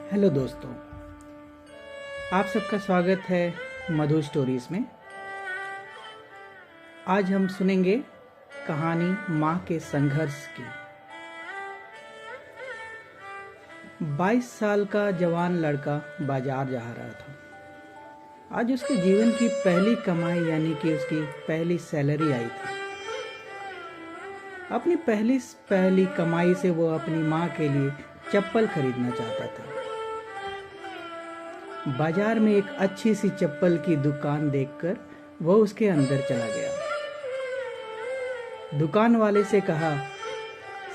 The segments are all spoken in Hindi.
हेलो दोस्तों, आप सबका स्वागत है मधु स्टोरीज में। आज हम सुनेंगे कहानी माँ के संघर्ष की। 22 साल का जवान लड़का बाजार जा रहा था। आज उसके जीवन की पहली कमाई यानी कि उसकी पहली सैलरी आई थी। अपनी पहली कमाई से वो अपनी माँ के लिए चप्पल खरीदना चाहता था। बाजार में एक अच्छी सी चप्पल की दुकान देखकर वह उसके अंदर चला गया। दुकान वाले से कहा,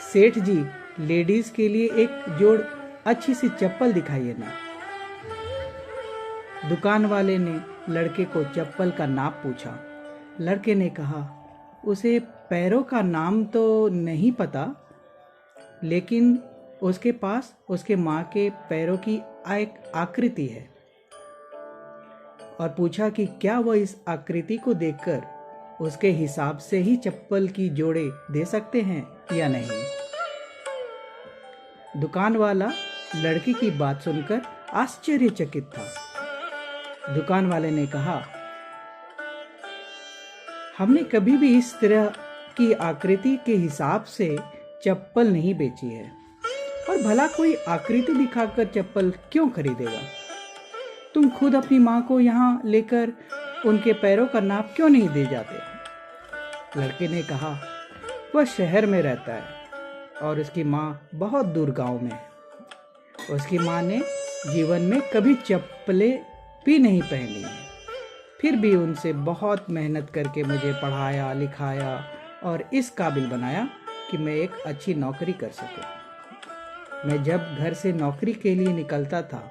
सेठ जी, लेडीज के लिए एक जोड़ अच्छी सी चप्पल दिखाइए ना। दुकान वाले ने लड़के को चप्पल का नाप पूछा। लड़के ने कहा, उसे पैरों का नाम तो नहीं पता, लेकिन उसके पास उसके माँ के पैरों की एक आकृति है। और पूछा कि क्या वह इस आकृति को देखकर उसके हिसाब से ही चप्पल की जोड़े दे सकते हैं या नहीं। दुकान वाला लड़की की बात सुनकर आश्चर्यचकित था। दुकान वाले ने कहा, हमने कभी भी इस तरह की आकृति के हिसाब से चप्पल नहीं बेची है, और भला कोई आकृति दिखाकर चप्पल क्यों खरीदेगा। तुम खुद अपनी माँ को यहाँ लेकर उनके पैरों का नाप क्यों नहीं दे जाते। लड़के ने कहा, वह शहर में रहता है और उसकी माँ बहुत दूर गांव में है। उसकी माँ ने जीवन में कभी चप्पलें भी नहीं पहनी है, फिर भी उनसे बहुत मेहनत करके मुझे पढ़ाया लिखाया और इस काबिल बनाया कि मैं एक अच्छी नौकरी कर सकूं। मैं जब घर से नौकरी के लिए निकलता था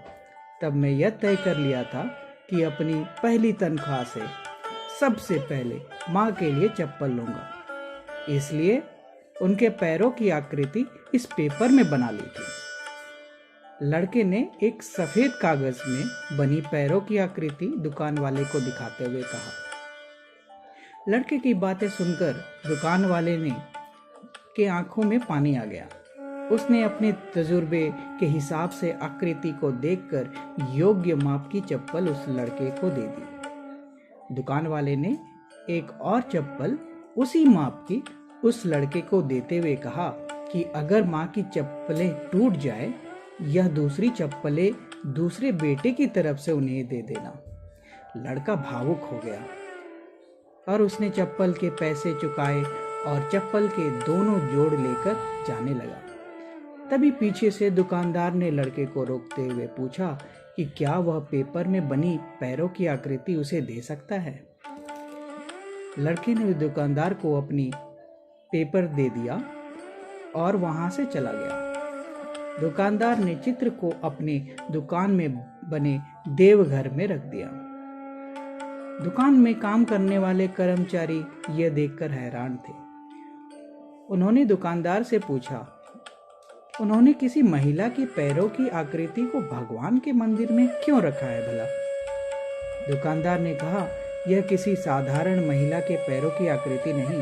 तब मैं यह तय कर लिया था कि अपनी पहली तनख्वाह से सबसे पहले माँ के लिए चप्पल लूँगा। इसलिए उनके पैरों की आकृति इस पेपर में बना ली थी। लड़के ने एक सफ़ेद कागज़ में बनी पैरों की आकृति दुकान वाले को दिखाते हुए कहा। लड़के की बातें सुनकर दुकान वाले के आंखों में पानी आ गया। उसने अपने तजुर्बे के हिसाब से आकृति को देखकर योग्य माप की चप्पल उस लड़के को दे दी। दुकान वाले ने एक और चप्पल उसी माप की उस लड़के को देते हुए कहा कि अगर माँ की चप्पलें टूट जाए, यह दूसरी चप्पलें दूसरे बेटे की तरफ से उन्हें दे देना। लड़का भावुक हो गया और उसने चप्पल के पैसे चुकाए और चप्पल के दोनों जोड़ लेकर जाने लगा। तभी पीछे से दुकानदार ने लड़के को रोकते हुए पूछा कि क्या वह पेपर में बनी पैरों की आकृति उसे दे सकता है। लड़के ने दुकानदार को अपनी पेपर दे दिया और वहां से चला गया। दुकानदार ने चित्र को अपने दुकान में बने देवघर में रख दिया। दुकान में काम करने वाले कर्मचारी यह देखकर हैरान थे। उन्होंने दुकानदार से पूछा, उन्होंने किसी महिला की पैरों की आकृति को भगवान के मंदिर में क्यों रखा है भला। दुकानदार ने कहा, यह किसी साधारण महिला के पैरों की आकृति नहीं,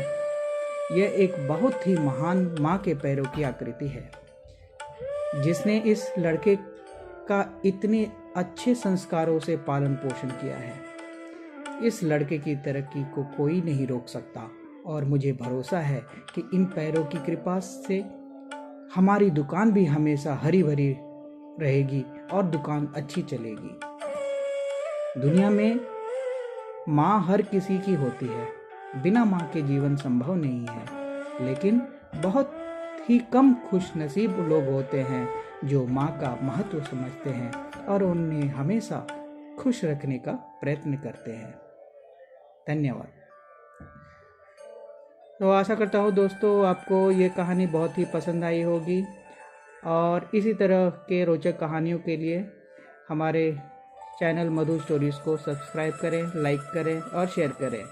यह एक बहुत ही महान माँ के पैरों की आकृति है, जिसने इस लड़के का इतने अच्छे संस्कारों से पालन पोषण किया है। इस लड़के की तरक्की को कोई नहीं रोक सकता और मुझे भरोसा है कि इन पैरों की कृपा से हमारी दुकान भी हमेशा हरी भरी रहेगी और दुकान अच्छी चलेगी। दुनिया में माँ हर किसी की होती है, बिना माँ के जीवन संभव नहीं है, लेकिन बहुत ही कम खुश नसीब लोग होते हैं जो माँ का महत्व समझते हैं और उन्हें हमेशा खुश रखने का प्रयत्न करते हैं। धन्यवाद। तो आशा करता हूँ दोस्तों आपको ये कहानी बहुत ही पसंद आई होगी, और इसी तरह के रोचक कहानियों के लिए हमारे चैनल मधु स्टोरीज़ को सब्सक्राइब करें, लाइक करें और शेयर करें।